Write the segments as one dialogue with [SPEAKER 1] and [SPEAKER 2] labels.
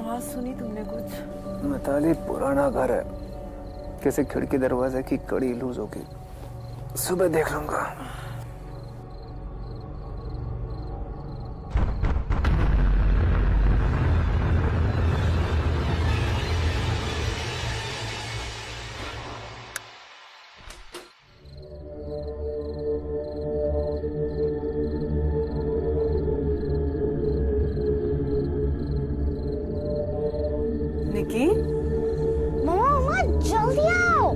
[SPEAKER 1] आवाज सुनी तुमने कुछ?
[SPEAKER 2] मिताली, पुराना घर है, किसी खिड़की दरवाजे की कड़ी लूज होगी, सुबह देख लूंगा।
[SPEAKER 1] निकी,
[SPEAKER 3] मम्मा जल्दी आओ।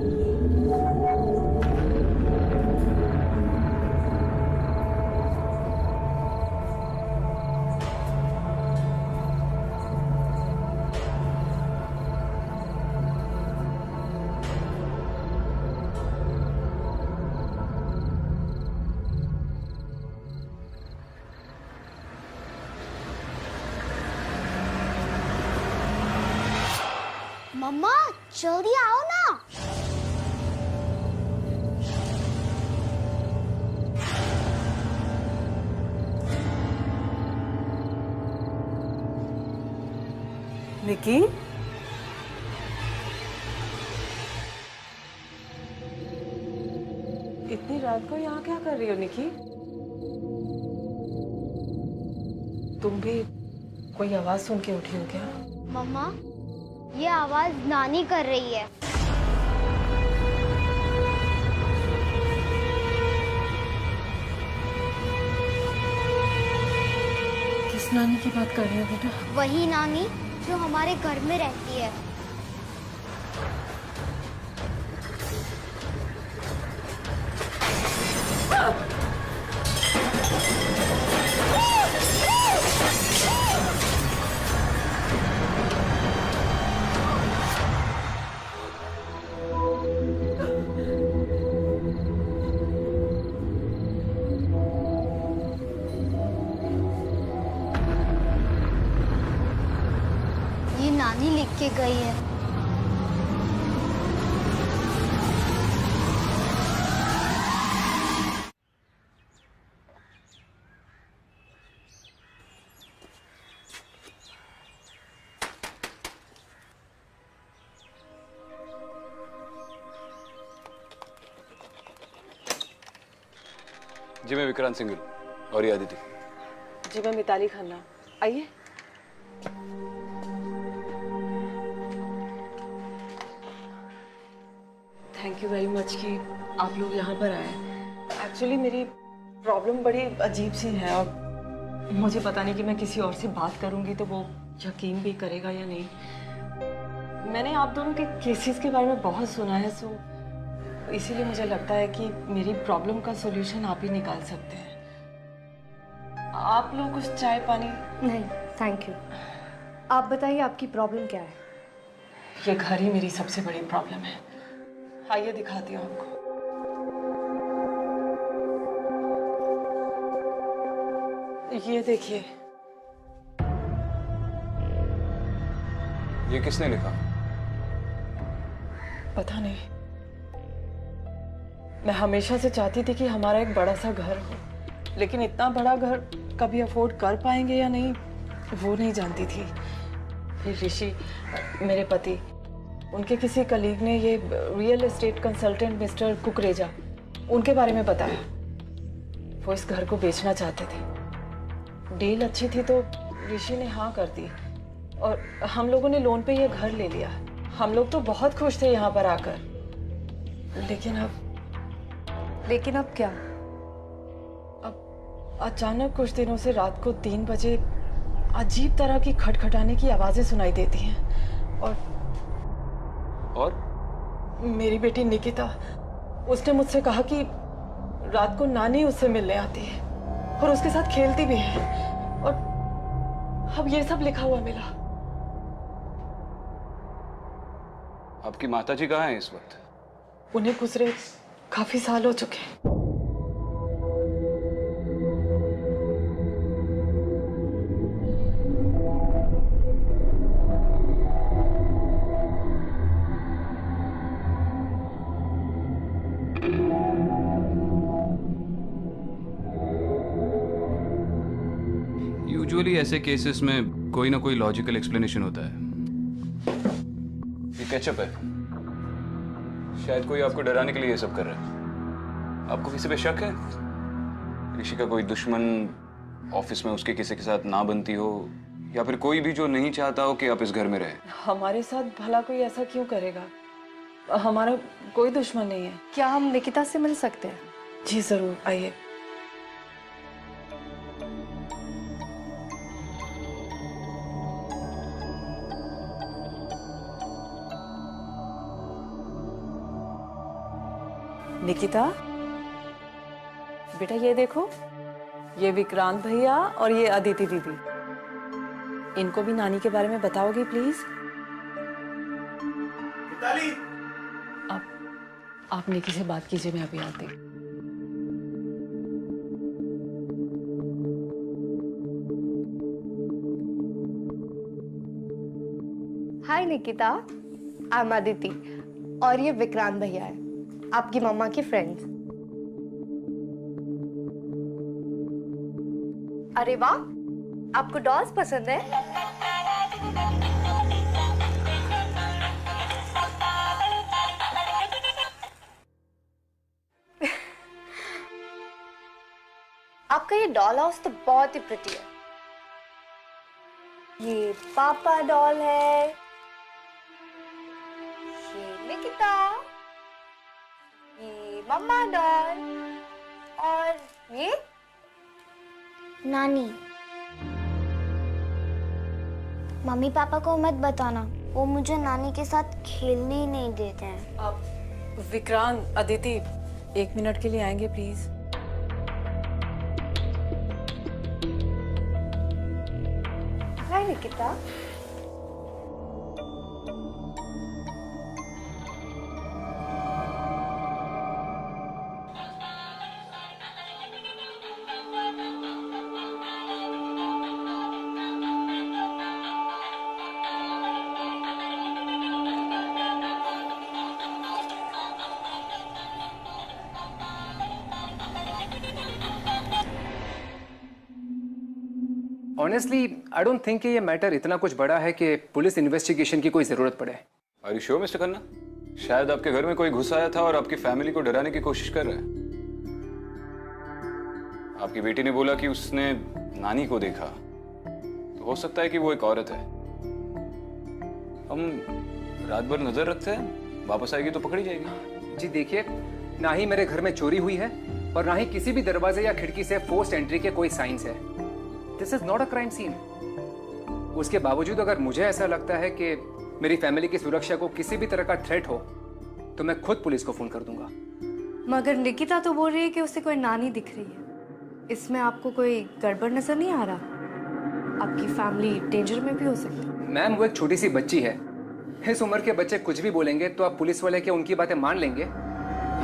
[SPEAKER 3] मम्मा जल्दी आओ ना।
[SPEAKER 1] निकी, इतनी रात को यहाँ क्या कर रही हो निकी? तुम भी कोई आवाज सुन के उठी हो क्या?
[SPEAKER 3] मम्मा ये आवाज नानी कर रही है।
[SPEAKER 1] किस नानी की बात कर रही हो बेटा?
[SPEAKER 3] वही नानी जो हमारे घर में रहती है। ये नानी लिख के गई है।
[SPEAKER 4] जी मैं विक्रांत सिंघल और ये अदिति।
[SPEAKER 1] जी मैं मिताली खन्ना। आइए। थैंक यू वेरी मच कि आप लोग यहाँ पर आए। एक्चुअली मेरी प्रॉब्लम बड़ी अजीब सी है और मुझे पता नहीं कि मैं किसी और से बात करूँगी तो वो यकीन भी करेगा या नहीं। मैंने आप दोनों के केसेस के बारे में बहुत सुना है, सो इसीलिए मुझे लगता है कि मेरी प्रॉब्लम का सॉल्यूशन आप ही निकाल सकते हैं। आप लोग कुछ चाय पानी?
[SPEAKER 5] नहीं थैंक यू। आप बताइए आपकी प्रॉब्लम क्या है?
[SPEAKER 1] ये घर ही मेरी सबसे बड़ी प्रॉब्लम है। आइए दिखाती हूँ आपको। ये देखिए।
[SPEAKER 4] ये किसने लिखा?
[SPEAKER 1] पता नहीं। मैं हमेशा से चाहती थी कि हमारा एक बड़ा सा घर हो, लेकिन इतना बड़ा घर कभी अफोर्ड कर पाएंगे या नहीं वो नहीं जानती थी। फिर ऋषि मेरे पति, उनके किसी कलीग ने ये real estate consultant mister Kukreja, उनके बारे में बताया। वो इस घर को बेचना चाहते थे। डील अच्छी थी तो ऋषि ने हाँ कर दी और हम लोगों ने लोन पे ये घर ले लिया। हम लोग तो बहुत खुश थे यहाँ पर आकर, लेकिन अब
[SPEAKER 5] क्या?
[SPEAKER 1] अब अचानक कुछ दिनों से रात को 3 बजे अजीब तरह की खटखटाने की आवाजें सुनाई देती हैं और मेरी बेटी निकिता, उसने मुझसे कहा कि रात को नानी उससे मिलने आती है और उसके साथ खेलती भी है और अब ये सब लिखा हुआ मिला।
[SPEAKER 4] आपकी माताजी कहाँ हैं इस वक्त?
[SPEAKER 1] उन्हें गुजरे काफी साल हो चुके हैं।
[SPEAKER 4] यूजुअली ऐसे केसेस में कोई ना कोई लॉजिकल एक्सप्लेनेशन होता है। ये केचप है, शायद कोई आपको डराने के लिए ये सब कर रहा है। आपको किसी पे शक है? ऋषि का कोई दुश्मन ऑफिस में उसके किसी के साथ ना बनती हो, या फिर कोई भी जो नहीं चाहता हो कि आप इस घर में रहे?
[SPEAKER 1] हमारे साथ भला कोई ऐसा क्यों करेगा? हमारा कोई दुश्मन नहीं है।
[SPEAKER 5] क्या हम निकिता से मिल सकते हैं?
[SPEAKER 1] जी जरूर, आइए। निकिता, बेटा ये देखो, ये विक्रांत भैया और ये अदिति दीदी। इनको भी नानी के बारे में बताओगी प्लीज? आप निकी से बात कीजिए, मैं अभी आती।
[SPEAKER 5] हाय निकिता, आई एम अदिति और ये विक्रांत भैया है, आपकी मम्मा की फ्रेंड्स। अरे वाह, आपको डॉल्स पसंद है? आपका ये डॉल हाउस तो बहुत ही प्रिटी है। ये पापा डॉल है, ये निकिता, ये मम्मा डॉल और ये
[SPEAKER 3] नानी। मम्मी पापा को मत बताना, वो मुझे नानी के साथ खेलने ही नहीं देते हैं।
[SPEAKER 1] आप विक्रांत, अदिति, 1 मिनट के लिए आएंगे please?
[SPEAKER 5] Hi Nikita.
[SPEAKER 2] Honestly I don't think कि ये मैटर इतना कुछ बड़ा है कि पुलिस इन्वेस्टिगेशन की कोई जरूरत पड़े।
[SPEAKER 4] Are you sure mister Khanna? शायद आपके घर में कोई घुस आया था और आपकी फैमिली को डराने की कोशिश कर रहा है। आपकी बेटी ने बोला कि उसने नानी को देखा, तो हो सकता है कि वो एक औरत है। हम रात भर नजर रखते हैं, वापस आएगी तो पकड़ी जाएगी।
[SPEAKER 2] जी देखिए, ना ही मेरे घर में चोरी हुई है और ना ही किसी भी दरवाजे या खिड़की से फोर्स्ड एंट्री के कोई साइंस है। This is not a crime scene. उसके बावजूद अगर मुझे ऐसा लगता है कि मेरी फैमिली की सुरक्षा को किसी भी तरह का थ्रेट हो, तो मैं खुद पुलिस को फोन कर दूंगा।
[SPEAKER 5] मगर निकिता तो बोल रही है कि उसे कोई नानी दिख रही है। इसमें आपको कोई गड़बड़ नजर नहीं आ रहा? आपकी फैमिली डेंजर में भी हो सकती है।
[SPEAKER 2] मैम, वो एक छोटी सी बच्ची है। इस उम्र के बच्चे कुछ भी बोलेंगे तो आप पुलिस वाले के उनकी बातें मान लेंगे?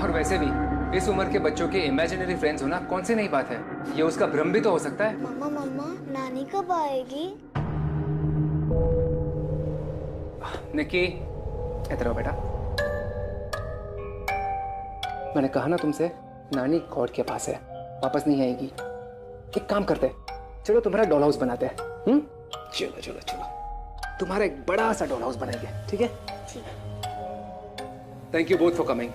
[SPEAKER 2] और वैसे भी इस उम्र के बच्चों के इमेजिनरी फ्रेंड्स होना कौन सी नई बात है? ये उसका भ्रम भी तो हो सकता है।
[SPEAKER 3] मम्मा मम्मा, नानी कब आएगी?
[SPEAKER 2] निकी, इधर आओ बेटा। मैंने कहा ना तुमसे, नानी कोर्ट के पास है, वापस नहीं आएगी। एक काम करते हैं, चलो तुम्हारा डॉल हाउस बनाते हैं। चलो चलो चलो, तुम्हारा एक बड़ा सा डॉल हाउस बनाएंगे, ठीक है? Thank you both for coming.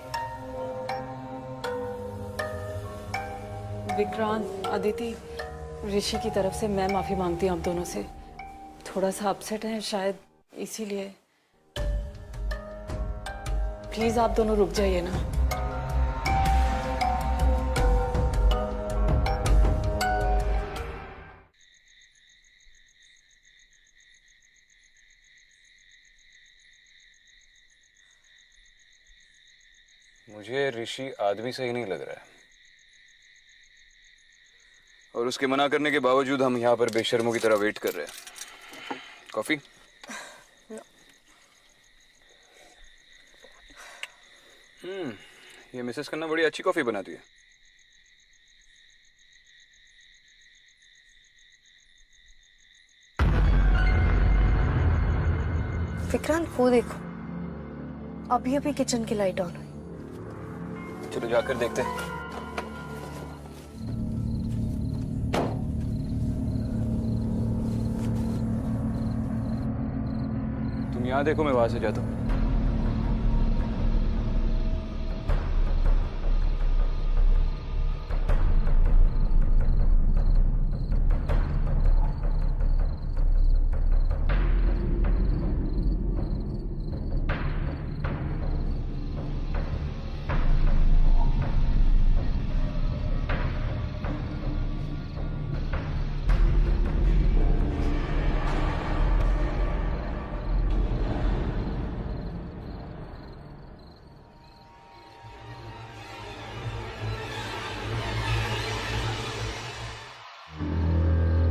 [SPEAKER 1] Vikrant, Aditi, Rishi की तरफ से मैं माफी मांगती हूँ आप दोनों से। थोड़ा सा अपसेट हैं शायद, इसीलिए प्लीज आप दोनों रुक जाइए ना।
[SPEAKER 4] मुझे ऋषि आदमी सही नहीं लग रहा है, और उसके मना करने के बावजूद हम यहाँ पर बेशर्मों की तरह वेट कर रहे हैं। कॉफी? ये मिसेस खन्ना बड़ी अच्छी कॉफी बनाती है।
[SPEAKER 5] विक्रांत, वो देखो, अभी अभी किचन की लाइट ऑन हुई।
[SPEAKER 4] चलो जाकर देखते हैं। यहाँ देखो, मैं वहां से जाता हूँ।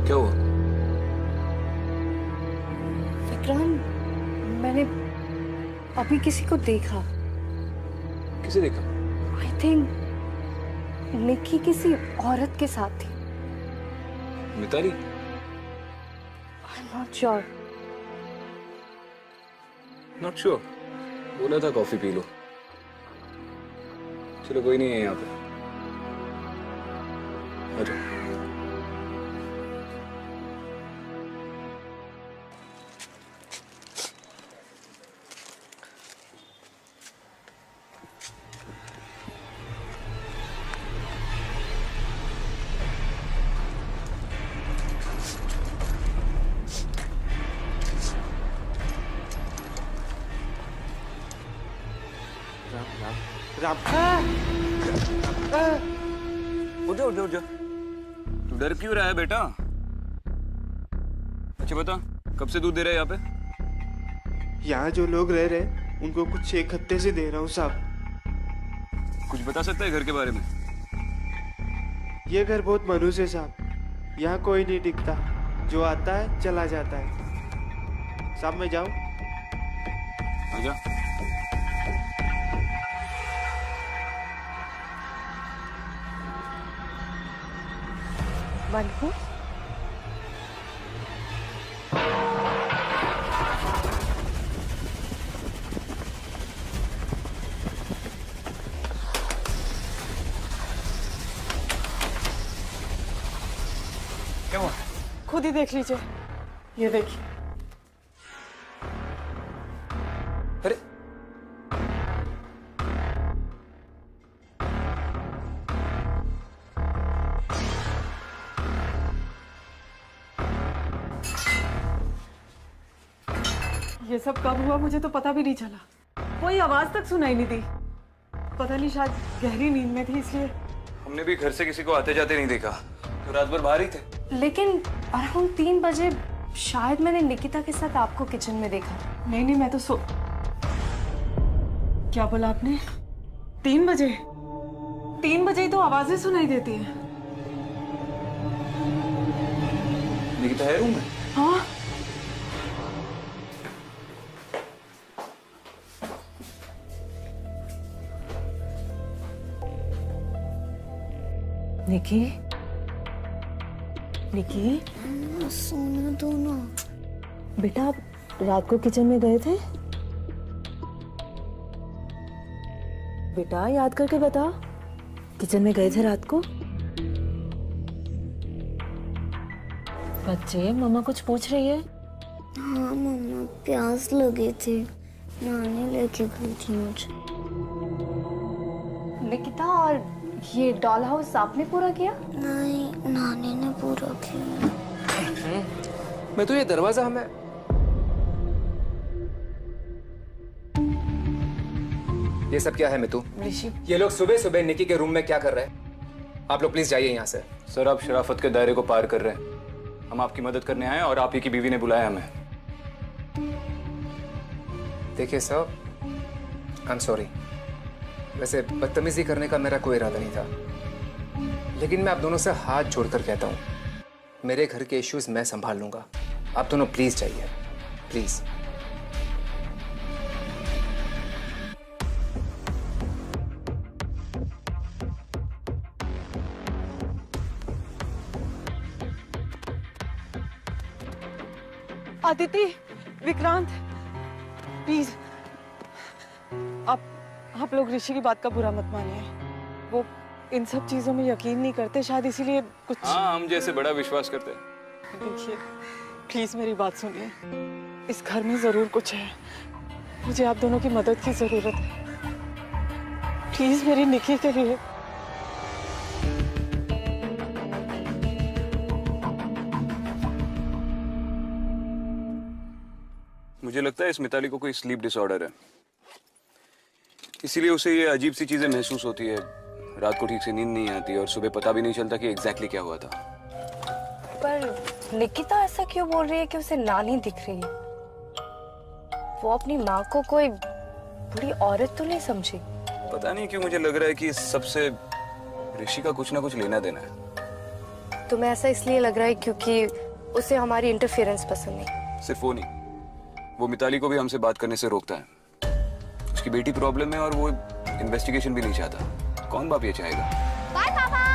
[SPEAKER 4] क्या हुआ?
[SPEAKER 5] विक्रांत, मैंने अभी किसी को देखा।
[SPEAKER 4] किसे देखा?
[SPEAKER 5] आई थिंक निक्की किसी औरत के साथ थी।
[SPEAKER 4] Mitali?
[SPEAKER 5] I am not sure.
[SPEAKER 4] Not sure? बोला था कॉफी पी लो। चलो कोई नहीं है यहाँ पे, आ जाओ। उठ जाओ, उठ जाओ, उठ जाओ। तू डर क्यों रहा है बेटा? अच्छा बता, कब से दूध दे रहा है यहाँ पे?
[SPEAKER 6] यहाँ जो लोग रह रहे हैं उनको कुछ 1 हफ्ते से दे रहा हूँ साहब।
[SPEAKER 4] कुछ बता सकता है घर के बारे में?
[SPEAKER 6] ये घर बहुत मनुष्य है साहब, यहाँ कोई नहीं टिकता, जो आता है चला जाता है। साहब मैं जाऊँ?
[SPEAKER 4] आजा।
[SPEAKER 5] बंकू,
[SPEAKER 2] क्या हुआ?
[SPEAKER 1] खुद ही देख लीजिए, ये देखिए।
[SPEAKER 2] अरे
[SPEAKER 1] ये सब कब हुआ मुझे तो पता भी नहीं चला, कोई आवाज तक सुनाई नहीं दी। पता नहीं, शायद गहरी नींद में थी इसलिए।
[SPEAKER 4] हमने भी घर से किसी को आते जाते नहीं देखा, तो रात भर बाहर ही थे।
[SPEAKER 5] लेकिन अराउंड 3 बजे शायद मैंने निकिता के साथ आपको किचन में देखा।
[SPEAKER 1] नहीं नहीं, मैं तो क्या बोला आपने? 3 बजे? 3 बजे ही तो आवाजें सुनाई देती हैं।
[SPEAKER 4] निकिता है रूम में?
[SPEAKER 1] हाँ। निकी, निकी
[SPEAKER 3] सोना दो ना।
[SPEAKER 1] बेटा, आप रात को किचन में गए थे? बेटा याद करके बता, किचन में गए थे रात को? बच्चे, मम्मा कुछ पूछ रही है।
[SPEAKER 3] हाँ मम्मा, प्यास लगी थी, नानी लेके गई थी मुझे।
[SPEAKER 5] निकिता, और ये डॉल हाउस आपने पूरा किया?
[SPEAKER 3] नहीं, नानी ने पूरा किया।
[SPEAKER 2] मैं तो ये दरवाजा हमें ये सब क्या है मितू?
[SPEAKER 1] ऋषि,
[SPEAKER 2] ये लोग सुबह सुबह निकी के रूम में क्या कर रहे हैं? आप लोग प्लीज जाइए यहाँ से।
[SPEAKER 4] सर, आप शराफत के दायरे को पार कर रहे हैं। हम आपकी मदद करने आए और आप ही की बीवी ने बुलाया हमें।
[SPEAKER 2] देखिए सर, आई एम सॉरी। वैसे बदतमीजी करने का मेरा कोई इरादा नहीं था, लेकिन मैं आप दोनों से हाथ जोड़कर कहता हूँ, मेरे घर के इश्यूज मैं संभाल लूंगा। आप दोनों प्लीज जाइए, प्लीज।
[SPEAKER 1] आदिति, विक्रांत, प्लीज आप लोग ऋषि की बात का बुरा मत मानिए। वो इन सब चीजों में यकीन नहीं करते, शायद इसीलिए कुछ।
[SPEAKER 4] हाँ, हम जैसे बड़ा विश्वास करते हैं।
[SPEAKER 1] देखिए, प्लीज मेरी बात सुनिए। इस घर में जरूर कुछ है। मुझे आप दोनों की मदद की जरूरत है। प्लीज मेरी निकी के लिए।
[SPEAKER 4] मुझे लगता है इस मिताली को कोई स्लीप डिसऑर्डर है, इसीलिए उसे ये अजीब सी चीजें महसूस होती है। रात को ठीक से नींद नहीं आती और सुबह पता भी नहीं चलता कि एग्जैक्टली क्या हुआ था।
[SPEAKER 5] पर निकिता ऐसा क्यों बोल रही है कि उसे नानी दिख रही है? वो अपनी माँ को कोई बुरी औरत तो नहीं समझी?
[SPEAKER 4] पता नहीं क्यों मुझे लग रहा है कि इस सबसे ऋषि का कुछ ना कुछ लेना देना है।
[SPEAKER 5] तुम्हें ऐसा इसलिए लग रहा है क्योंकि उसे हमारी इंटरफेरेंस पसंद नहीं?
[SPEAKER 4] सिर्फ वो नहीं, वो मिताली को भी हमसे बात करने से रोकता है। उसकी बेटी प्रॉब्लम है और वो इन्वेस्टिगेशन भी नहीं चाहता। कौन बाप ये चाहेगा?
[SPEAKER 3] बाय पापा।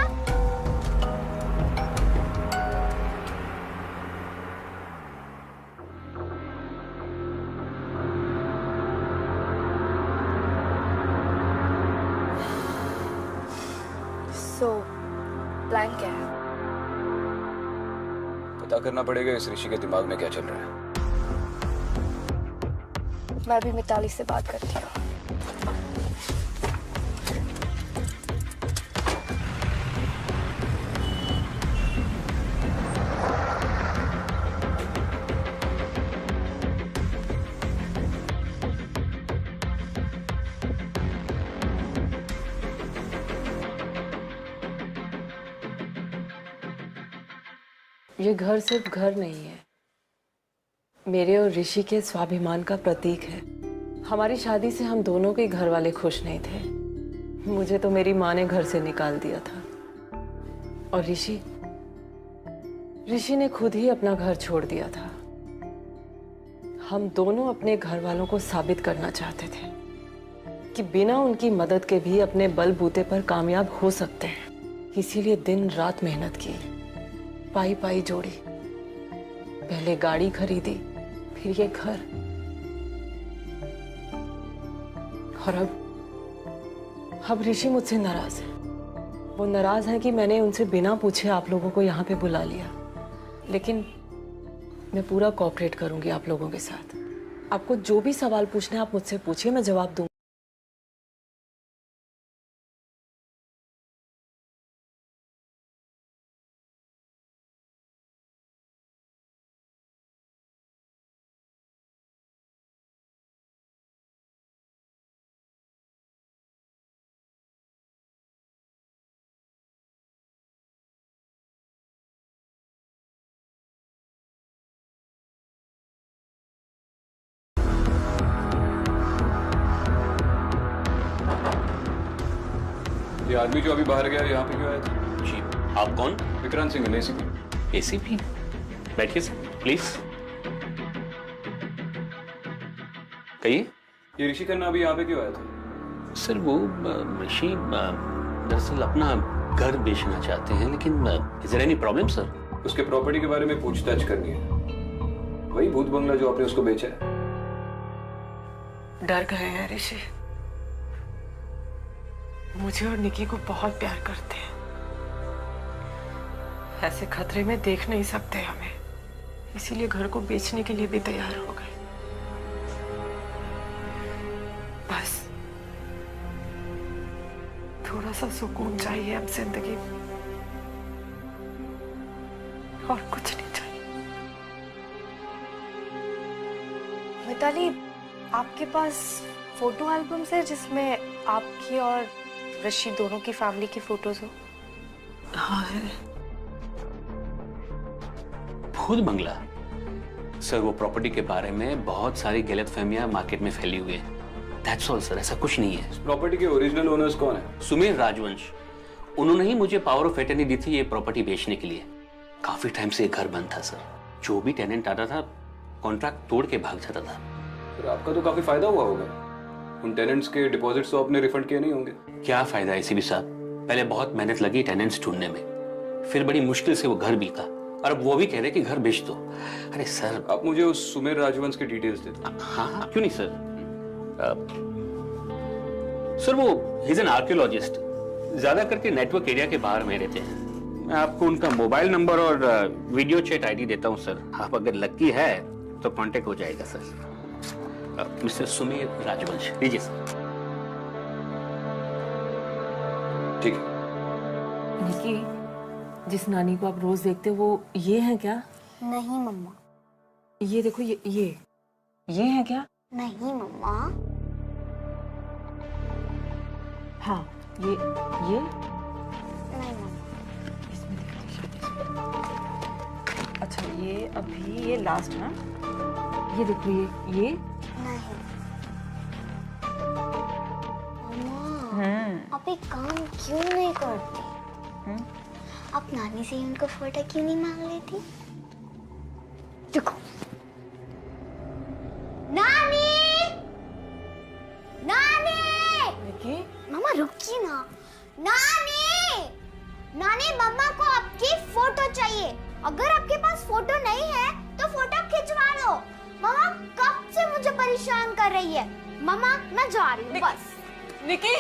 [SPEAKER 5] सो प्लान क्या है?
[SPEAKER 4] पता करना पड़ेगा इस ऋषि के दिमाग में क्या चल रहा है।
[SPEAKER 5] मैं भी मिताली से बात करती हूँ।
[SPEAKER 1] ये घर सिर्फ घर नहीं है, मेरे और ऋषि के स्वाभिमान का प्रतीक है। हमारी शादी से हम दोनों के घर वाले खुश नहीं थे। मुझे तो मेरी माँ ने घर से निकाल दिया था और ऋषि ने खुद ही अपना घर छोड़ दिया था। हम दोनों अपने घर वालों को साबित करना चाहते थे कि बिना उनकी मदद के भी अपने बलबूते पर कामयाब हो सकते हैं। इसीलिए दिन रात मेहनत की, पाई पाई जोड़ी, पहले गाड़ी खरीदी, फिर ये घर, और अब ऋषि मुझसे नाराज है। वो नाराज है कि मैंने उनसे बिना पूछे आप लोगों को यहाँ पे बुला लिया। लेकिन मैं पूरा कोऑपरेट करूंगी आप लोगों के साथ। आपको जो भी सवाल पूछने आप मुझसे पूछिए, मैं जवाब दूंगी।
[SPEAKER 4] ये आदमी जो अभी बाहर गया यहाँ पे क्यों आया था?
[SPEAKER 7] जी, आप कौन?
[SPEAKER 4] विक्रांत सिंह, एसीपी।
[SPEAKER 7] एसीपी? बैठिए सर, प्लीज। कहिए।
[SPEAKER 4] ये ऋषि खन्ना अभी यहाँ पे क्यों आया था?
[SPEAKER 7] सर वो ऋषि दरअसल अपना घर बेचना चाहते हैं, लेकिन is there any problem sir?
[SPEAKER 4] उसके प्रॉपर्टी के बारे में पूछताछ करनी है। वही भूत बंगला जो आपने उसको बेचा है।
[SPEAKER 1] डर गए हैं ऋषि। मुझे और निकी को बहुत प्यार करते हैं। ऐसे खतरे में देख नहीं सकते हमें, इसीलिए घर को बेचने के लिए भी तैयार हो गए। बस थोड़ा सा सुकून चाहिए अब जिंदगी में, और कुछ नहीं चाहिए।
[SPEAKER 5] मिताली, आपके पास फोटो एल्बम्स है जिसमें आपकी और ऋषि दोनों की फैमिली की फोटोज हो?
[SPEAKER 1] हाँ है।
[SPEAKER 7] भूत बंगला? सर वो प्रॉपर्टी के बारे में बहुत सारी गलतफहमियां मार्केट में फैली हुई है। दैट्स ऑल सर, ऐसा कुछ नहीं है।
[SPEAKER 4] प्रॉपर्टी के ओरिजिनल ओनर्स कौन है?
[SPEAKER 7] सुमेर राजवंश। उन्होंने ही मुझे पावर ऑफ अटर्नी दी थी ये प्रॉपर्टी बेचने के लिए। काफी टाइम से घर बंद था सर। जो भी टेनेंट आता था कॉन्ट्रैक्ट तोड़ के भाग जाता था।
[SPEAKER 4] फिर आपका तो काफी फायदा हुआ होगा। उन टेनेंट्स के डिपॉजिट्स तो आपने रिफंड किए नहीं होंगे।
[SPEAKER 7] क्या फायदा एसीपी साहब? पहले बहुत मेहनत लगी टेनेंट्स ढूंढने में, फिर बड़ी मुश्किल से वो घर बिका, और अब वो भी कह रहे कि घर बेच दो। अरे सर,
[SPEAKER 4] आप मुझे उस सुमेर राजवंश की डिटेल्स दे दो।
[SPEAKER 7] हाँ हाँ, क्यों नहीं सर। सर वो ही इज एन आर्कियोलॉजिस्ट, ज्यादा करके नेटवर्क एरिया के बाहर में रहते हैं। मैं आपको उनका मोबाइल नंबर और वीडियो चैट आईडी देता हूँ सर। आप अगर लकी है तो कांटेक्ट हो जाएगा सर। मिस्टर सुमेर राजवंश, लीजिए सर।
[SPEAKER 4] ठीक है।
[SPEAKER 1] निकी, जिस नानी को आप रोज देखते हो वो ये है क्या?
[SPEAKER 3] नहीं मम्मा।
[SPEAKER 1] ये देखो, ये है क्या?
[SPEAKER 3] नहीं मम्मा।
[SPEAKER 1] हाँ, ये
[SPEAKER 3] नहीं मम्मा।
[SPEAKER 1] इसमें दिखाओ शायद इसमें। अच्छा, ये अभी ये लास्ट है। ये देखो, ये
[SPEAKER 3] नहीं मम्मा, आप एक काम क्यों नहीं करती? आप नानी से ही उनका फोटो क्यों नहीं मांग लेती? देखो, नानी नानी।
[SPEAKER 1] निकी,
[SPEAKER 3] मामा रुकिए ना। नानी नानी, मम्मा को आपकी फोटो चाहिए। अगर आपके पास फोटो नहीं है तो फोटो खिंचवा लो। मम्मा कब से मुझे परेशान कर रही है। मम्मा मैं जा रही हूँ बस।
[SPEAKER 1] निकी,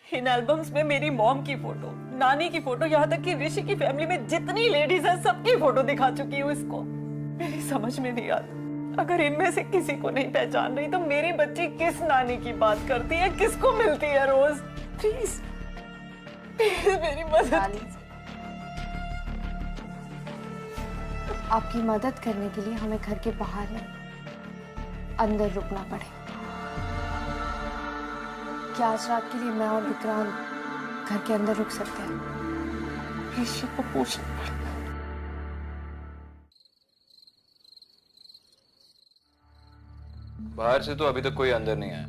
[SPEAKER 1] इन एल्बम्स में मेरी मॉम की फोटो, नानी की फोटो, यहाँ तक कि ऋषि की फैमिली में जितनी लेडीज हैं सबकी फोटो दिखा चुकी हूँ इसको। मेरी समझ में नहीं आता, अगर इनमें से किसी को नहीं पहचान रही तो मेरी बच्ची किस नानी की बात करती है, किसको मिलती है रोज? प्लीज प्लीज मेरी मदद।
[SPEAKER 5] आपकी मदद करने के लिए हमें घर के बाहर नहीं, अंदर रुकना पड़े। क्या आज रात के लिए मैं और विक्रांत घर के अंदर रुक सकते हैं? ऋषि को पूछना पड़ेगा।
[SPEAKER 4] बाहर से तो अभी तक कोई अंदर नहीं आया।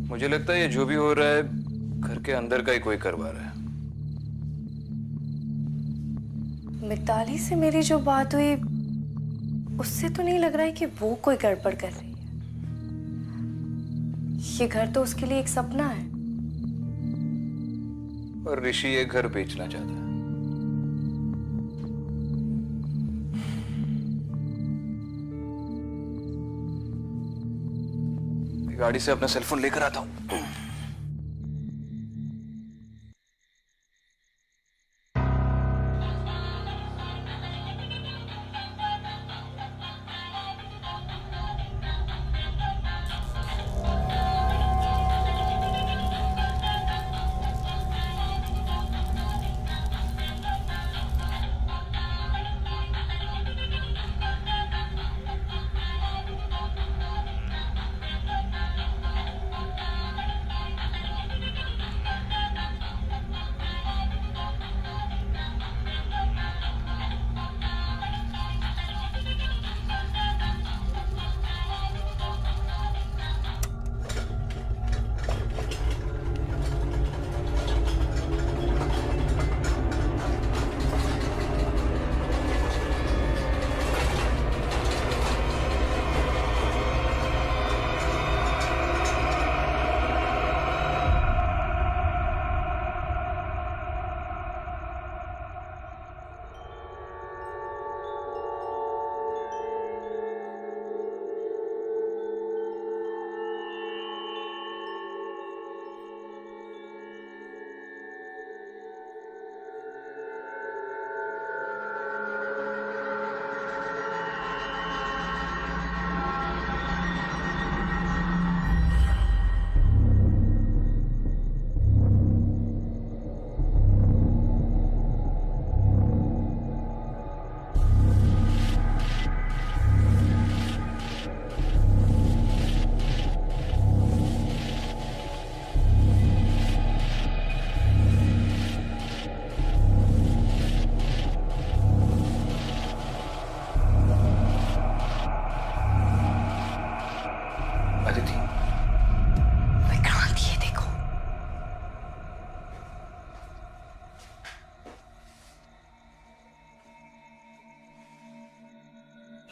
[SPEAKER 4] मुझे लगता है ये जो भी हो रहा है घर के अंदर का ही कोई करवा रहा है।
[SPEAKER 5] मिताली से मेरी जो बात हुई उससे तो नहीं लग रहा है कि वो कोई गड़बड़ कर रही है। ये घर तो उसके लिए एक सपना है।
[SPEAKER 4] और ऋषि ये घर बेचना चाहता है। गाड़ी से अपना सेलफोन लेकर आता हूं।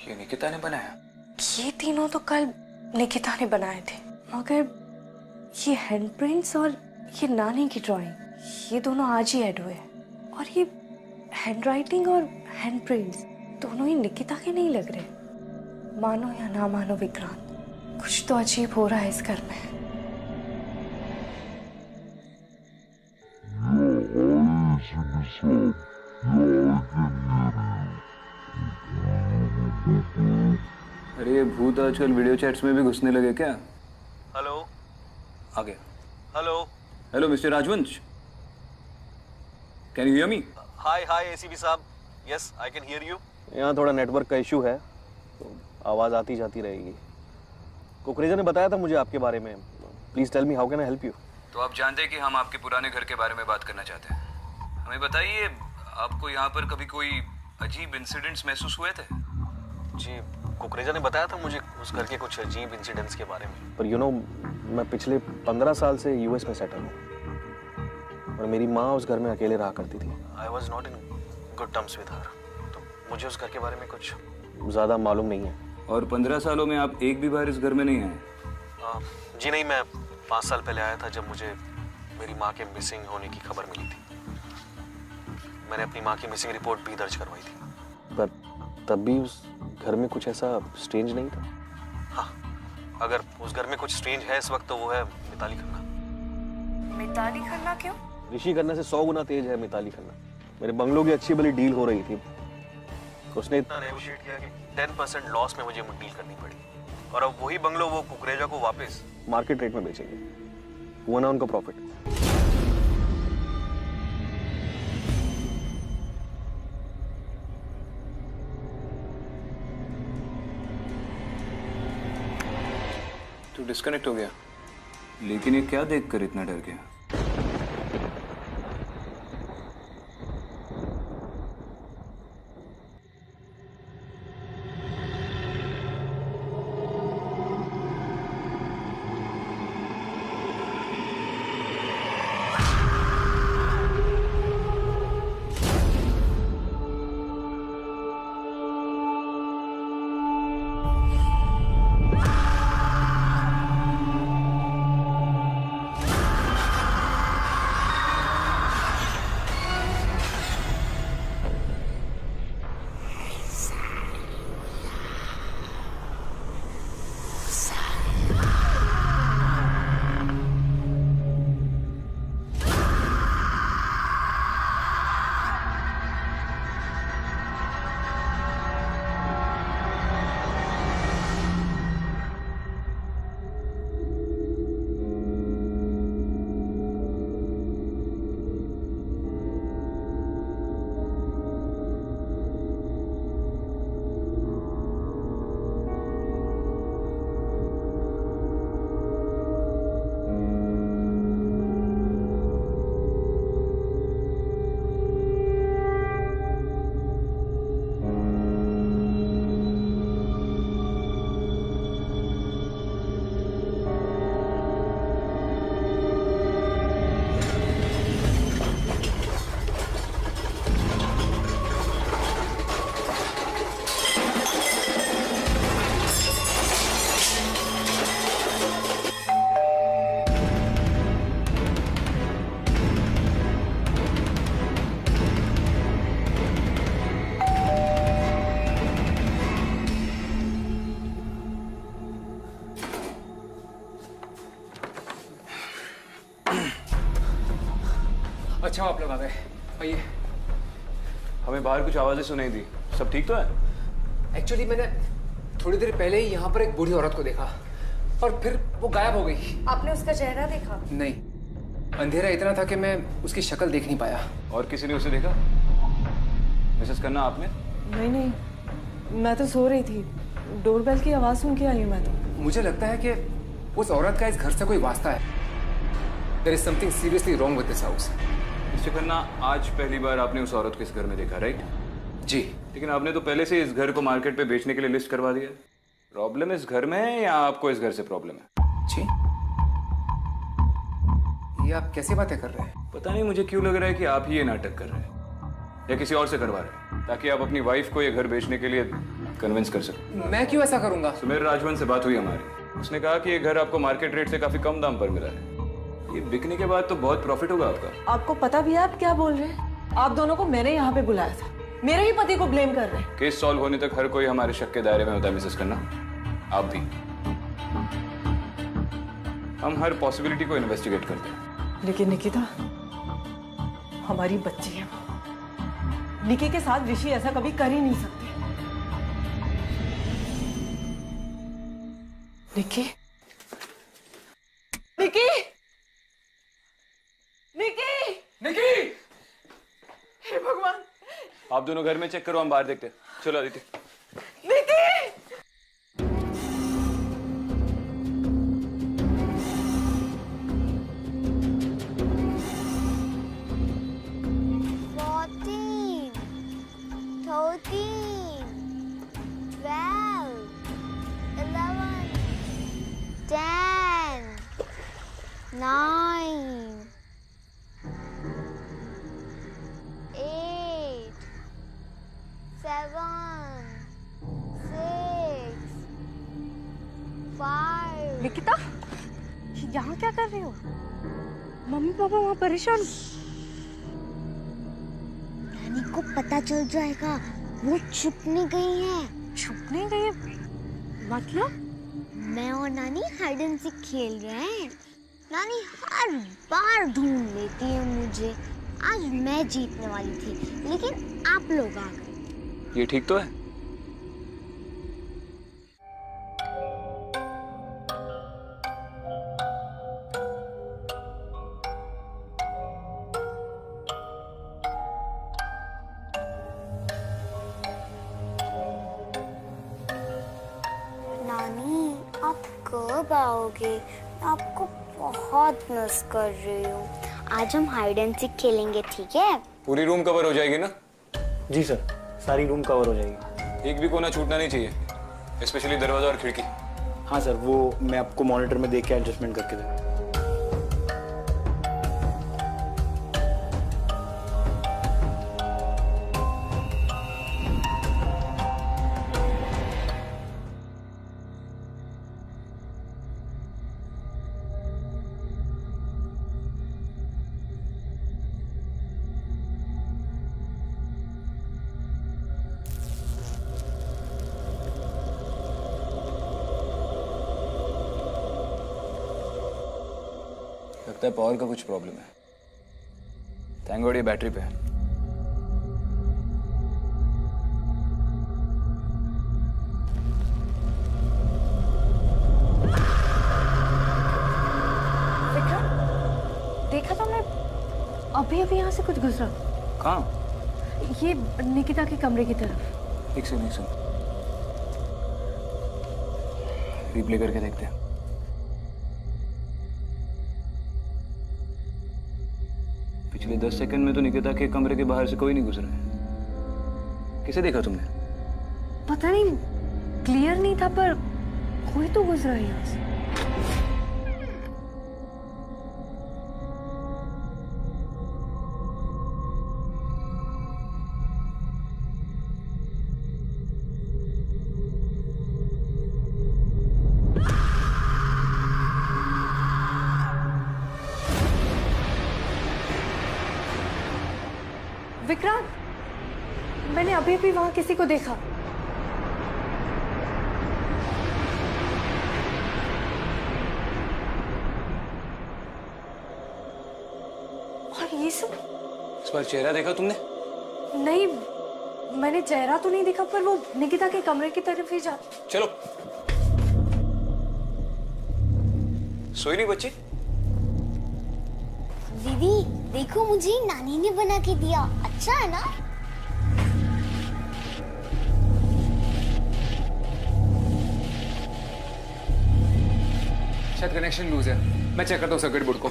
[SPEAKER 4] ये निकिता ने बनाया?
[SPEAKER 5] ये तीनों तो कल निकिता ने बनाए थे, मगर ये हैंडप्रिंट्स और ये नानी की ड्राइंग ये दोनों आज ही ऐड हुए हैं। और ये हैंडराइटिंग और हैंडप्रिंट्स दोनों ही निकिता के नहीं लग रहे। मानो या ना मानो विक्रांत, कुछ तो अजीब हो रहा है इस घर में।
[SPEAKER 8] Your eyes in the
[SPEAKER 4] अरे ये भूत आजकल वीडियो चैट्स में भी घुसने लगे क्या? हेलो, आ गया।
[SPEAKER 8] Hello
[SPEAKER 4] hello mister Rajvansh, can you hear me?
[SPEAKER 8] Hi hi A C P साहब, yes I can hear you. यहाँ थोड़ा नेटवर्क का इशू है तो आवाज़ आती जाती रहेगी। कुकरेजा ने बताया था मुझे आपके बारे में। Please tell me how can I help you.
[SPEAKER 4] तो आप जानते हैं कि हम आपके पुराने घर के बारे में बात करना चाहते हैं। हमें बताइए, आपको यहाँ पर कभी कोई अजीब इंसिडेंट्स महसूस हुए थे?
[SPEAKER 8] जी, कुकरेजा ने बताया था मुझे उस घर के कुछ अजीब इंसिडेंट्स के बारे में। पर यू नो, मैं पिछले 15 साल से यूएस में सेटल हूँ और मेरी माँ उस घर में अकेले रहा करती थी। I was not in good terms with her, तो मुझे उस घर के बारे में कुछ ज़्यादा मालूम नहीं है।
[SPEAKER 4] और 15 सालों में आप एक भी बार इस घर में नहीं आए?
[SPEAKER 8] जी नहीं, मैं 5 साल पहले आया था जब मुझे मेरी माँ के मिसिंग होने की खबर मिली थी। मैंने अपनी माँ की मिसिंग रिपोर्ट भी दर्ज करवाई थी, पर तब भी उस घर में कुछ ऐसा स्ट्रेंज नहीं था। हाँ, अगर उस घर में कुछ स्ट्रेंज है इस वक्त तो वो है मिताली खन्ना।
[SPEAKER 5] मिताली खन्ना क्यों?
[SPEAKER 8] ऋषि खन्ना से 100 गुना तेज है मिताली खन्ना। मेरे बंगलों की अच्छी भली डील हो रही थी, उसने इतना नेगोशिएट किया कि 10% लॉस में मुझे डील करनी पड़ी, और अब वही बंगलो वो कुकरेजा को वापस मार्केट रेट में बेचेंगे। हुआ ना उनका प्रॉफिट।
[SPEAKER 4] तो डिस्कनेक्ट हो गया, लेकिन ये क्या देखकर इतना डर गया?
[SPEAKER 2] अच्छा आप लोग आ गए, आइए।
[SPEAKER 4] हमें बाहर कुछ आवाजें सुनाई दी, सब ठीक तो है?
[SPEAKER 2] एक्चुअली मैंने थोड़ी देर पहले ही यहाँ पर एक बूढ़ी औरत को देखा और फिर वो गायब हो गई।
[SPEAKER 5] आपने उसका चेहरा देखा?
[SPEAKER 2] नहीं, अंधेरा इतना था कि मैं उसकी शक्ल देख नहीं पाया।
[SPEAKER 4] और किसी ने उसे देखा? मिसेस खन्ना आपने?
[SPEAKER 1] नहीं, मैं तो सो रही थी, डोरबेल की आवाज सुन के आई हूँ मैं तो।
[SPEAKER 2] मुझे लगता है कि उस औरत का इस घर से कोई वास्ता है। There is something seriously wrong with this house.
[SPEAKER 4] Mister Khanna, आज पहली बार आपने उस औरत को इस घर में देखा, राइट?
[SPEAKER 2] जी।
[SPEAKER 4] लेकिन आपने तो पहले से इस घर को मार्केट पे बेचने के लिए लिस्ट करवा दिया। प्रॉब्लम इस घर में है या आपको इस घर से प्रॉब्लम है?
[SPEAKER 2] जी, ये आप कैसी बातें कर रहे हैं?
[SPEAKER 4] पता नहीं मुझे क्यों लग रहा है कि आप ही ये नाटक कर रहे हैं या किसी और से करवा रहे हैं ताकि आप अपनी वाइफ को ये घर बेचने के लिए कन्विंस कर सकें।
[SPEAKER 2] मैं क्यों ऐसा करूंगा?
[SPEAKER 4] सुमेर राजवन से बात हुई हमारी, उसने कहा कि ये घर आपको मार्केट रेट से काफी कम दाम पर मिला है। ये बिकने के बाद तो बहुत प्रॉफिट होगा आपका।
[SPEAKER 1] आपको पता भी है आप क्या बोल रहे हैं? आप दोनों को मैंने यहाँ पे बुलाया था, मेरे ही पति को ब्लेम कर रहे हैं।
[SPEAKER 4] केस सॉल्व होने तक हर कोई हमारे शक के दायरे में होता है मिसेस खन्ना, आप भी। हम हर पॉसिबिलिटी को इन्वेस्टिगेट करते हैं।
[SPEAKER 1] लेकिन निकिता, हमारी बच्ची है, निकी के साथ ऋषि ऐसा कभी कर ही नहीं सकते। निकी, निकी, निकी,
[SPEAKER 4] निकी!
[SPEAKER 1] हे भगवान!
[SPEAKER 4] आप दोनों घर में चेक करो, हम बाहर देखते हैं। चलो अदिति।
[SPEAKER 1] निकी!
[SPEAKER 5] निकिता, यहाँ क्या कर रही हो? मम्मी पापा वहाँ परेशान।
[SPEAKER 3] नानी को पता चल जाएगा, वो छुपने गई है।
[SPEAKER 5] छुपने गई? मतलब?
[SPEAKER 3] मैं और नानी हाइड एंड सीक खेल रहे हैं। नानी हर बार ढूंढ लेती है मुझे। आज मैं जीतने वाली थी, लेकिन आप लोग आ गए।
[SPEAKER 4] ये ठीक तो है?
[SPEAKER 3] नानी, आप कब आओगे? आपको बहुत मिस कर रही हूँ। आज हम हाइड एंड सीक खेलेंगे, ठीक है?
[SPEAKER 4] पूरी रूम कवर हो जाएगी ना?
[SPEAKER 9] जी सर, सारी रूम कवर हो जाएगी।
[SPEAKER 4] एक भी कोना छूटना नहीं चाहिए, स्पेशली दरवाजा और खिड़की।
[SPEAKER 9] हाँ सर, वो मैं आपको मॉनिटर में देख के एडजस्टमेंट करके दूँ।
[SPEAKER 4] लगता है पावर का कुछ प्रॉब्लम है। थैंक गॉड ये बैटरी पे है।
[SPEAKER 5] विक्रम, देखा तुमने? अभी अभी यहाँ से कुछ गुजरा।
[SPEAKER 4] कहाँ?
[SPEAKER 5] ये निकिता के कमरे की तरफ।
[SPEAKER 4] एक सुन रिप्ले करके देखते हैं। पिछले 10 सेकंड में तो निकिता के कमरे के बाहर से कोई नहीं गुजरा है। किसे देखा तुमने?
[SPEAKER 5] पता नहीं, क्लियर नहीं था, पर कोई तो गुजरा है यहाँ से। विक्रांत, मैंने अभी भी वहां किसी को देखा। और ये सब?
[SPEAKER 4] इस बार चेहरा देखा तुमने?
[SPEAKER 5] नहीं, मैंने चेहरा तो नहीं देखा, पर वो निकिता के कमरे की तरफ ही जा।
[SPEAKER 4] चलो। सोई नहीं बच्ची?
[SPEAKER 3] दीदी देखो, मुझे नानी ने बना के दिया। अच्छा है ना?
[SPEAKER 2] शायद कनेक्शन लूज है। मैं चेक करता हूँ सर्किट बोर्ड को।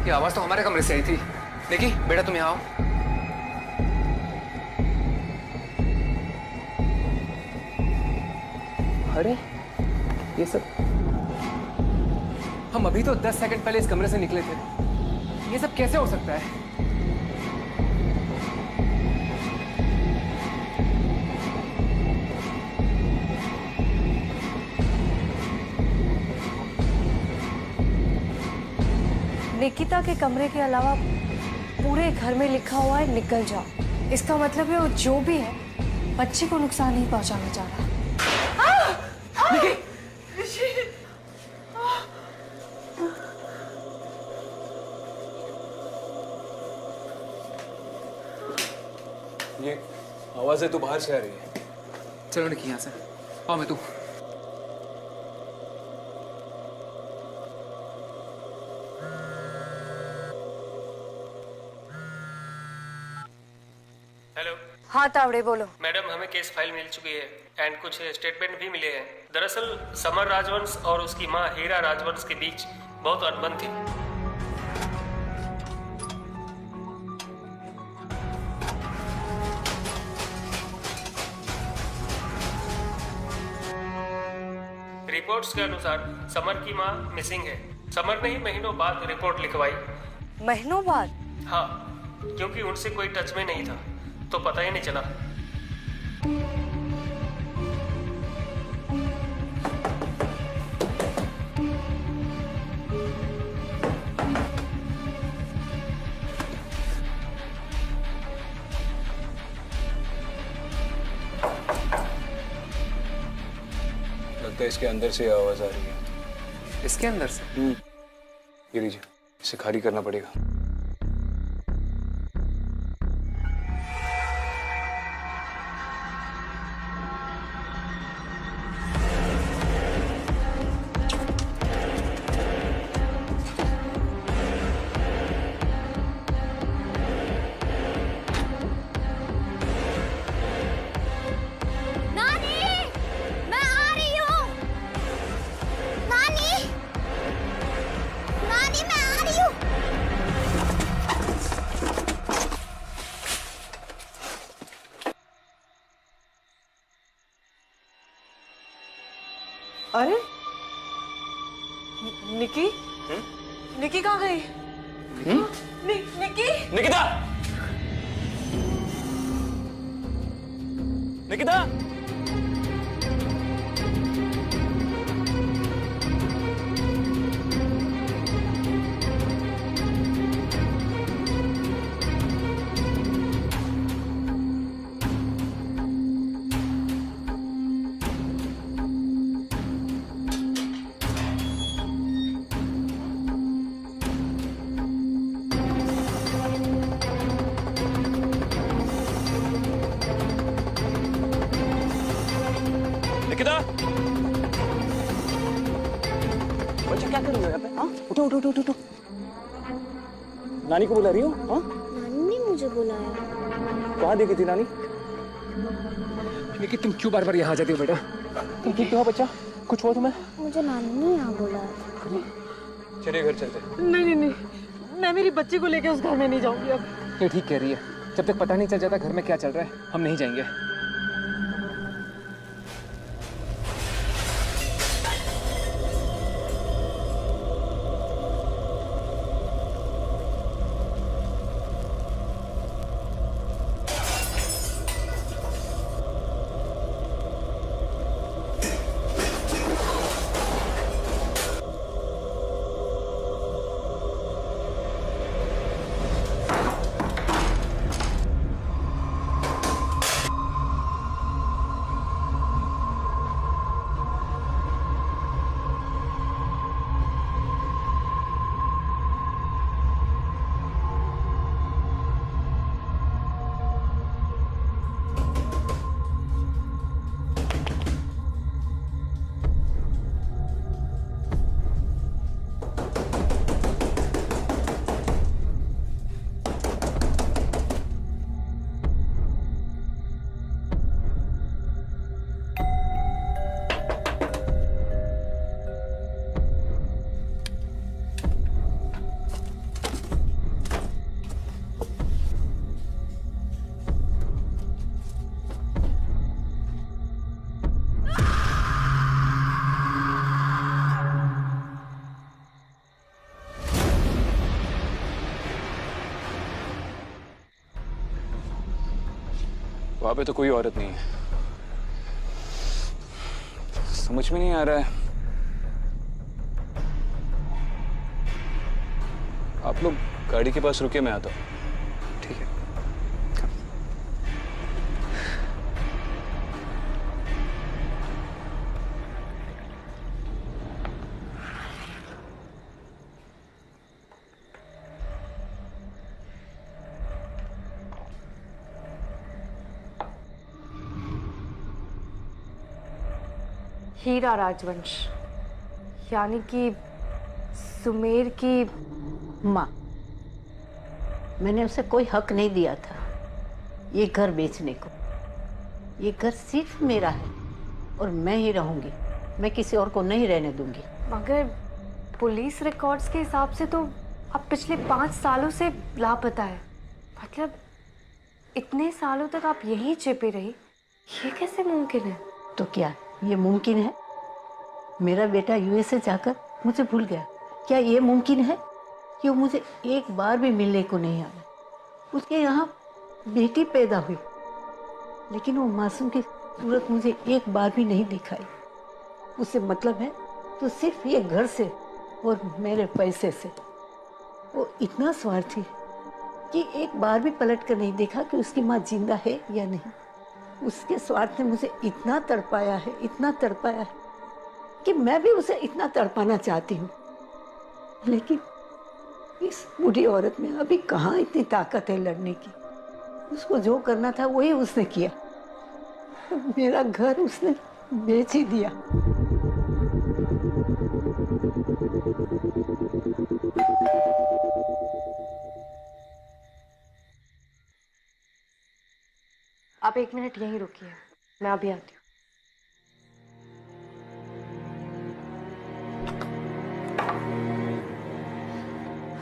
[SPEAKER 2] ये आवाज तो हमारे कमरे से आई थी। निकी, बेटा तुम यहाँ आओ। अरे ये सब, हम अभी तो 10 सेकंड पहले इस कमरे से निकले थे। ये सब कैसे हो सकता है?
[SPEAKER 5] निकिता के कमरे के अलावा पूरे घर में लिखा हुआ है निकल जाओ। इसका मतलब है वो जो भी है बच्चे को नुकसान नहीं पहुंचाना चाह रहा।
[SPEAKER 2] निकी!
[SPEAKER 4] ये आवाज़ें तो बाहर से आ रही है।
[SPEAKER 2] चलो निकी यहाँ से। आओ मैं तू।
[SPEAKER 10] हेलो।
[SPEAKER 5] हाँ तावड़े बोलो।
[SPEAKER 10] मैडम हमें केस फाइल मिल चुकी है एंड कुछ स्टेटमेंट भी मिले हैं। दरअसल समर राजवंश और उसकी माँ हीरा राजवंश के बीच बहुत अनबन थी। रिपोर्ट्स के अनुसार समर की माँ मिसिंग है। समर ने ही महीनों बाद रिपोर्ट लिखवाई।
[SPEAKER 5] महीनों बाद?
[SPEAKER 10] हाँ, क्योंकि उनसे कोई टच में नहीं था तो पता ही नहीं चला।
[SPEAKER 4] लगता है इसके अंदर से आवाज आ रही है।
[SPEAKER 2] इसके अंदर से?
[SPEAKER 4] ये लीजिए, इसे खाली करना पड़ेगा।
[SPEAKER 1] अरे निकी, निकी कहाँ गई? निकी,
[SPEAKER 4] निकिता, निकिता,
[SPEAKER 9] बच्चा क्या कर रही हो यहाँ पे? हाँ, उठो उठो उठो उठो। नानी को बुला रही हो? हाँ?
[SPEAKER 3] नानी ने मुझे बुलाया।
[SPEAKER 9] कहाँ देखी थी नानी?
[SPEAKER 2] निकी तुम क्यों बार-बार यहाँ आ जाती हो बेटा?
[SPEAKER 9] तुम ठीक तो हो बच्चा? कुछ हुआ तुम्हें?
[SPEAKER 3] मुझे नानी ने यहाँ बुलाया।
[SPEAKER 4] चलिए घर चलते।
[SPEAKER 1] नहीं, मैं मेरी बच्ची को लेके उस घर में नहीं जाऊंगी अब।
[SPEAKER 2] ये ठीक कह रही है। जब तक पता नहीं चल जाता घर में क्या चल रहा है, हम नहीं जाएंगे।
[SPEAKER 4] वहां पे तो कोई औरत नहीं है। समझ में नहीं आ रहा है। आप लोग गाड़ी के पास रुके, मैं आता हूं।
[SPEAKER 2] ठीक है।
[SPEAKER 5] हीरा राजवंश, यानी कि सुमेर की
[SPEAKER 11] माँ। मैंने उसे कोई हक नहीं दिया था ये घर बेचने को। ये घर सिर्फ मेरा है और मैं ही रहूंगी, मैं किसी और को नहीं रहने दूंगी।
[SPEAKER 5] मगर पुलिस रिकॉर्ड्स के हिसाब से तो अब पिछले 5 सालों से लापता है। मतलब इतने सालों तक आप यहीं छिपी रही, ये कैसे मुमकिन है?
[SPEAKER 11] तो क्या ये मुमकिन है? मेरा बेटा यूएसए जाकर मुझे भूल गया। क्या ये मुमकिन है कि वो मुझे एक बार भी मिलने को नहीं आया? उसके यहाँ बेटी पैदा हुई, लेकिन वो मासूम की सूरत मुझे एक बार भी नहीं दिखाई। उससे मतलब है तो सिर्फ ये घर से और मेरे पैसे से। वो इतना स्वार्थी कि एक बार भी पलट कर नहीं देखा कि उसकी माँ जिंदा है या नहीं। उसके स्वार्थ ने मुझे इतना तड़पाया है, इतना तड़पाया है कि मैं भी उसे इतना तड़पाना चाहती हूँ, लेकिन इस बूढ़ी औरत में अभी कहाँ इतनी ताकत है लड़ने की। उसको जो करना था वही उसने किया। मेरा घर उसने बेच ही दिया।
[SPEAKER 5] आप 1 मिनट यहीं रुकिए, मैं अभी आती हूँ।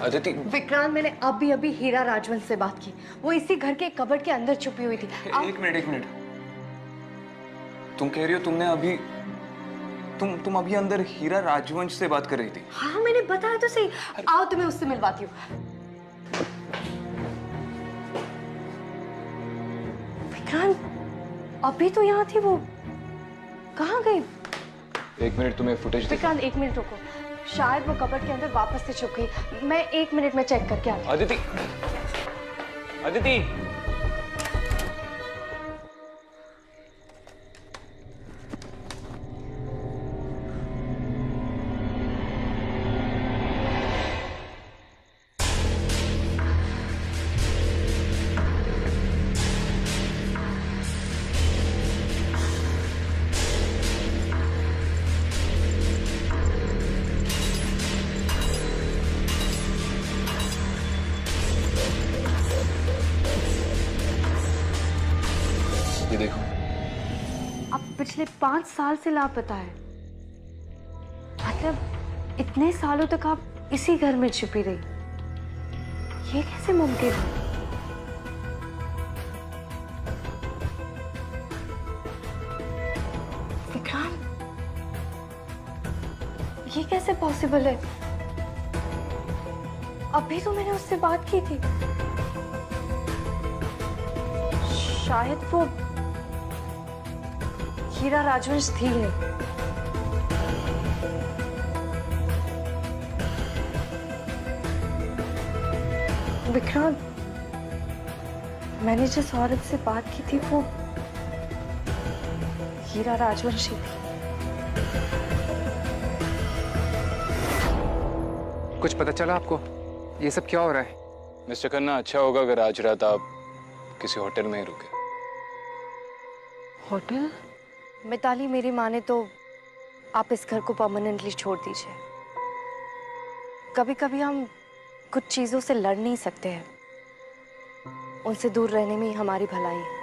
[SPEAKER 4] अदिति।
[SPEAKER 5] विक्रांत, मैंने अभी हीरा राजवंश से बात की। वो इसी घर के कबर्ड के अंदर छुपी हुई थी।
[SPEAKER 4] एक मिनट। तुम कह रही हो तुमने अभी तुम अभी अंदर हीरा राजवंश से बात कर रही थी?
[SPEAKER 5] हाँ, मैंने बताया तो सही। आओ तुम्हें उससे मिलवाती हूँ। विक्रांत अभी तो यहाँ थी, वो कहाँ गई?
[SPEAKER 4] 1 मिनट, तुम्हें फुटेज।
[SPEAKER 5] विक्रांत 1 मिनट रुको, शायद वो कबर्ड के अंदर वापस से छुप गई। मैं 1 मिनट में चेक करके आती हूँ।
[SPEAKER 4] अदिति। ये देखो।
[SPEAKER 5] अब पिछले 5 साल से लापता है। मतलब इतने सालों तक आप इसी घर में छिपी रही, ये कैसे मुमकिन है? विक्रांत, ये कैसे पॉसिबल है? अभी तो मैंने उससे बात की थी। शायद वो हीरा राजवंश थी है। विक्रांत, मैंने जिस औरत से बात की थी वो हीरा राजवंशी थी।
[SPEAKER 2] कुछ पता चला आपको? ये सब क्या हो रहा है?
[SPEAKER 4] मिस्टर खन्ना, अच्छा होगा अगर आज रात आप किसी होटल में ही रुके।
[SPEAKER 1] होटल?
[SPEAKER 5] मिताली, मेरी माँ ने तो आप इस घर को परमानेंटली छोड़ दीजिए। कभी कभी हम कुछ चीजों से लड़ नहीं सकते हैं, उनसे दूर रहने में ही हमारी भलाई है।